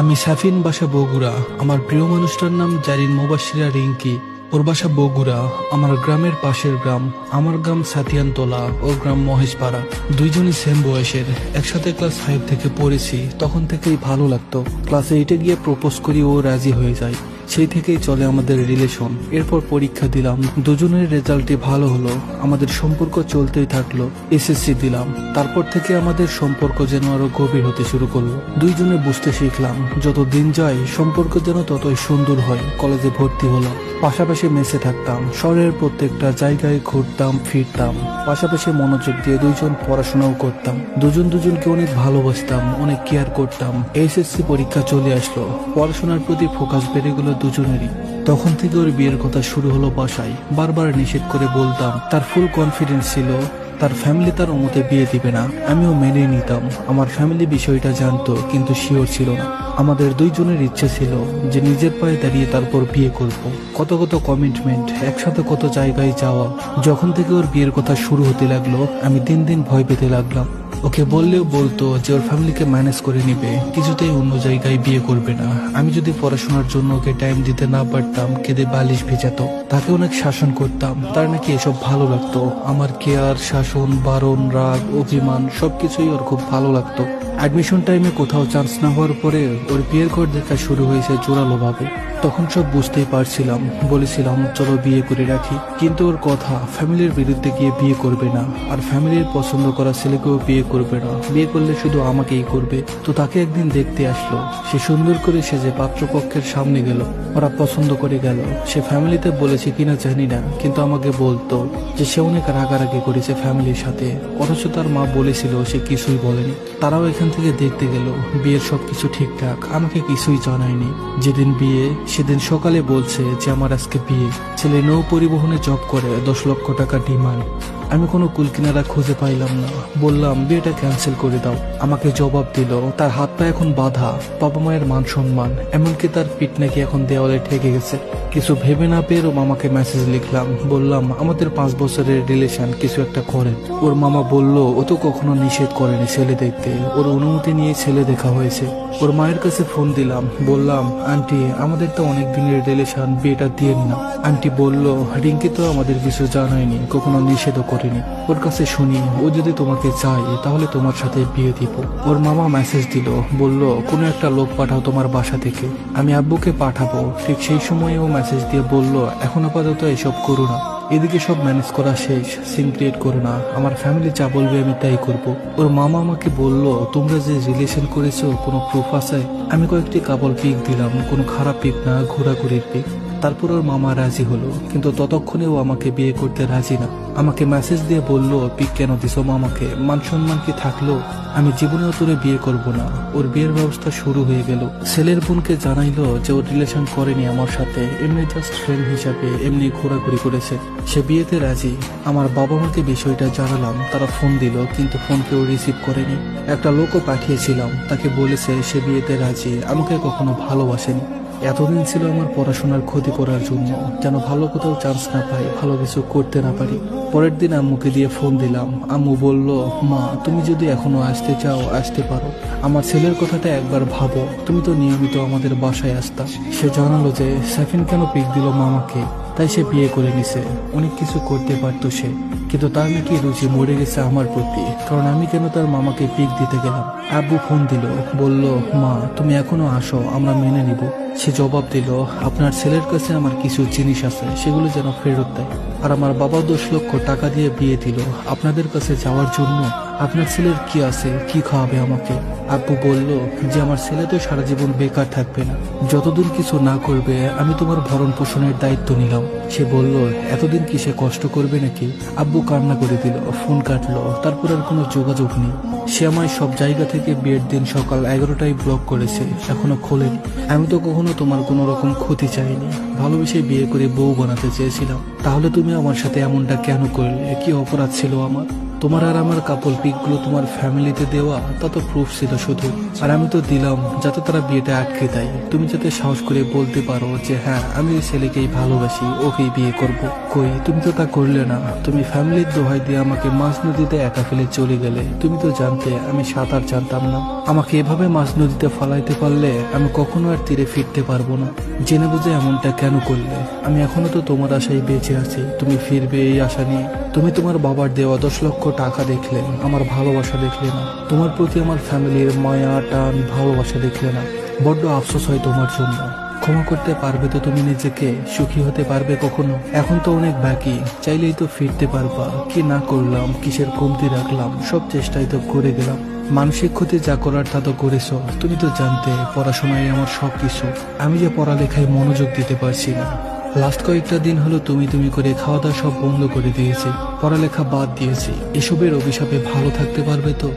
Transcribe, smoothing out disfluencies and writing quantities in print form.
আমি সাফিন, বাসা বগুড়া। আমার প্রিয় মানুষটার নাম জারিন মুবাশশিরা রিঙ্কি। ওর বাসা বগুড়া, আমার গ্রামের পাশের গ্রাম। আমার গ্রাম সাতিয়ানতলা, ওর গ্রাম মহেশপাড়া। দুইজনই সেম বয়সের, একসাথে ক্লাস 5 থেকে পড়েছি। তখন থেকেই ভালো লাগতো। ক্লাস 8-এ গিয়ে প্রপোজ করি, ও রাজি হয়ে যায়। সেই থেকেই চলে আমাদের রিলেশন। এরপর পরীক্ষা দিলাম, দুজনের রেজাল্টই ভালো হলো। আমাদের সম্পর্ক চলতেই থাকলো। এসএসসি দিলাম। তারপর থেকে আমাদের সম্পর্ক যেন আরো গভীর হতে শুরু করলো। দুইজনে বুঝতে শিখলাম, যত দিন যায় সম্পর্ক যেন ততই সুন্দর হয়। কলেজে ভর্তি হলাম, পাশাপাশি মেসে থাকতাম। শহরের প্রত্যেকটা জায়গায় ঘুরতাম ফিরতাম। পাশাপাশি মনোযোগ দিয়ে দুইজন পড়াশোনাও করতাম। দুজন দুজনকে অনেক ভালোবাসতাম, অনেক কেয়ার করতাম। এসএসসি পরীক্ষা চলে আসলো, পড়াশোনার প্রতি ফোকাস বেড়ে গেল দুজনেরই। তখন থেকে ওর বিয়ের কথা শুরু হলো বাসায়। বারবার নিষেধ করে বলতাম, তার ফুল কনফিডেন্স ছিল তার ফ্যামিলি তার মতে বিয়ে দিবে না। আমিও মেনে নিতাম। আমার ফ্যামিলি বিষয়টা জানতো, কিন্তু শিওর ছিল না। আমাদের দুইজনের ইচ্ছে ছিল যে নিজের পায়ে দাঁড়িয়ে তারপর বিয়ে করব। কত কত কমিটমেন্ট, একসাথে কত জায়গায় যাওয়া। যখন থেকে ওর বিয়ের কথা শুরু হতে লাগলো, আমি দিন দিন ভয় পেতে লাগলাম। ওকে বললেও বলতো যে ওর ফ্যামিলিকে ম্যানেজ করে নিবে, কিছুতেই অন্য জায়গায় বিয়ে করবে না। আমি যদি পড়াশোনার জন্য ওকে টাইম দিতে না পারতাম, কেঁদে বালিশ ভেজাতো। তাকে অনেক শাসন করতাম, তার নাকি এসব ভালো লাগতো। আমার কেয়ার, শাসন, বারণ, রাগ, অভিমান সবকিছুই ওর খুব ভালো লাগতো। অ্যাডমিশন টাইমে কোথাও চান্স না হওয়ার পরে ওর বিয়ের ঘর দেখা শুরু হয়েছে জোরালো ভাবে। তখন সব বুঝতেই পারছিলাম, বলেছিলাম চলো বিয়ে করে রাখি। কিন্তু ওর কথা, ফ্যামিলির বিরুদ্ধে গিয়ে বিয়ে করবে না, আর ফ্যামিলির পছন্দ করা ছেলেকেও বিয়ে করবে না। বিয়ে করলে শুধু আমাকেই করবে। তো তাকে একদিন দেখতে আসলো। সে সুন্দর করে সেজে পাত্রপক্ষের সামনে গেল। ওরা পছন্দ করে গেল। সে ফ্যামিলিতে বলেছে কিনা জানি না, কিন্তু আমাকে বলতো যে সে অনেক রাগারাগি করেছে ফ্যামিলির সাথে। অথচ তার মা বলেছিল সে কিছুই বলেনি। তারাও এখান থেকে দেখতে গেল। বিয়ের সবকিছু ঠিকঠাক, আমাকে কিছুই জানায়নি। যেদিন বিয়ে সেদিন সকালে বলছে যে আমার আজকে বিয়ে। ছেলে নৌ পরিবহনে জব করে, 10 লক্ষ টাকা ডিমান্ড। আমি কোনো কুলকিনারা খুঁজে পাইলাম না। বললাম বিয়েটা ক্যান্সেল করে দাও। আমাকে জবাব দিল তার হাত পা এখন বাঁধা, বাবা মায়ের মান সম্মান, এমনকি তার পিঠ নাকি এখন দেওয়ালে ঠেকে গেছে। কিছু ভেবে না পেয়ে ওর মামাকে মেসেজ লিখলাম। বললাম আমাদের 5 বছরের রিলেশন, কিছু একটা করেন। ওর মামা বলল ও তো কখনো নিষেধ করেনি ছেলে দেখতে, ওর অনুমতি নিয়ে ছেলে দেখা হয়েছে। ওর মায়ের কাছে ফোন দিলাম। বললাম আন্টি, আমাদের তো অনেক দিনের রিলেশন, বিয়েটা দিয়েন না। আন্টি বলল রিঙ্কি তো আমাদের কিছু জানায়নি, কখনো নিষেধও করেনি। ওর কাছে শুনি ও যদি তোমাকে চায় তাহলে তোমার সাথে বিয়ে দিব। ওর মামা মেসেজ দিল, বলল কোনো একটা লোক পাঠাও তোমার বাসা থেকে, আমি আব্বুকে পাঠাবো। ঠিক সেই সময় ও মেসেজ দিয়ে বলল এখন আপাতত এসব করো না। এদিকে সব ম্যানেজ করা শেষ, সিন ক্রিয়েট করো না, আমার ফ্যামিলি যা বলবে আমি তাই করব। ওর মামা আমাকে বলল তোমরা যে রিলেশন করেছো কোনো প্রুফ আছে? আমি কয়েকটি কাপল পিক দিলাম, কোনো খারাপ পিক না, ঘোরাঘুরির পিক। তারপর ওর মামা রাজি হলো, কিন্তু ততক্ষণে ও আমাকে বিয়ে করতে রাজি না। আমাকে মেসেজ দিয়ে বলল পিক কেন দিছো মামাকে, মান সম্মান কি থাকলো? আমি জীবনেও তোরে বিয়ে করব না। ওর বিয়ের ব্যবস্থা শুরু হয়ে গেল। ছেলের বোনকে জানাইলো যে ওর রিলেশন করেনি আমার সাথে, এমনি জাস্ট ফ্রেন্ড হিসাবে এমনি ঘোরাঘুরি করেছে। সে বিয়েতে রাজি। আমার বাবা মাকে বিষয়টা জানালাম, তারা ফোন দিল, কিন্তু ফোন কেউ রিসিভ করেনি। একটা লোকও পাঠিয়েছিলাম, তাকে বলেছে সে বিয়েতে রাজি, আমাকে কখনো ভালোবাসেনি। এতদিন ছিল আমার পড়াশোনার ক্ষতি করার জন্য, যেন ভালো কোথাও চান্স না পাই, ভালো কিছু করতে না পারি। পরের দিন আম্মুকে দিয়ে ফোন দিলাম। আম্মু বলল মা তুমি যদি এখনো আসতে চাও আসতে পারো, আমার ছেলের কথাটা একবার ভাবো, তুমি তো নিয়মিত আমাদের বাসায় আসতা। সে জানালো যে সাফিন কেন পিক দিল মামাকে, তাই সে বিয়ে করে নিছে। অনেক কিছু করতে পারতো সে, কিন্তু তার নাকি রুচি মরে গেছে আমার প্রতি, কারণ আমি কেন তার মামাকে পিক দিতে গেলাম। আব্বু ফোন দিল, বলল মা তুমি এখনো আসো, আমরা মেনে নিব। সে জবাব দিল আপনার ছেলের কাছে আমার কিছু জিনিস আছে, সেগুলো যেন ফেরত দেয়। আর আমার বাবা 10 লক্ষ টাকা দিয়ে বিয়ে দিল আপনাদের কাছে যাওয়ার জন্য। আপনার ছেলের কি আছে, কি খাওয়াবে আমাকে? আব্বু বলল যে আমার ছেলে তো সারা জীবন বেকার থাকবে না, যতদিন কিছু না করবে আমি তোমার ভরণ পোষণের দায়িত্ব নিলাম। সে বলল এতদিন কি সে কষ্ট করবে নাকি? আব্বু কান্না করে দিল, ফোন কাটলো। তারপর আর কোনো যোগাযোগ নেই। সে আমায় সব জায়গা থেকে বিয়ের দিন সকাল 11টায় ব্লক করেছে, এখনো খোলেনি। আমি তো কখনো তোমার কোনো রকম ক্ষতি চাইনি, ভালোবেসে বিয়ে করে বউ বানাতে চেয়েছিলাম। তাহলে তুমি আমার সাথে এমনটা কেন করলে? কি অপরাধ ছিল আমার? তোমার আর আমার কাপল পিকগুলো তোমার ফ্যামিলিতে দেওয়া তা তো প্রুফ ছিল শুধু, আর আমি তো দিলাম যাতে তারা বিয়েটা আটকে দেয়, তুমি যাতে সাহস করে বলতে পারো যে হ্যাঁ আমি ওই ছেলেকেই ভালোবাসি, ওকেই বিয়ে করব। কই, তুমি তো তা করলে না। তুমি ফ্যামিলির দোহাই দিয়ে আমাকে মাঝ নদীতে একা ফেলে চলে গেলে। তুমি তো জানতে আমি সাঁতার জানতাম না। আমাকে এভাবে মাঝ নদীতে ফালাইতে পারলে আমি কখনো আর তীরে ফিরতে পারবো না। জেনে বুঝে এমনটা কেন করলে? আমি এখনো তো তোমার আশায় বেঁচে আছি, তুমি ফিরবে এই আশা নিয়ে। তুমি তোমার বাবার দেওয়া 10 লক্ষ টাকা দেখলে, আমার ভালোবাসা দেখলে না। তোমার প্রতি আমার ফ্যামিলির মায়া টান ভালোবাসা দেখলে না। বড্ড আফসোস হয় তোমার জন্য। ক্ষমা করতে পারবে তো তুমি নিজেকে? সুখী হতে পারবে কখনো? এখন তো অনেক বাকি, চাইলেই তো ফিরতে পারবা। কি না করলাম, কিসের কমতি রাখলাম, সব চেষ্টাই তো করে গেলাম। মানসিক ক্ষতি যা করার তা তো করেছ। তুমি তো জানতে পড়াশোনায় আমার সবকিছু, আমি যে পড়ালেখায় মনোযোগ দিতে পারছি না। লাস্ট কয়েকটা দিন হলো তুমি তুমি করে খাওয়া দাওয়া সব বন্ধ করে দিয়েছি, পড়ালেখা বাদ দিয়েছি। এসবের অভিশাপে ভালো থাকতে পারবে তো?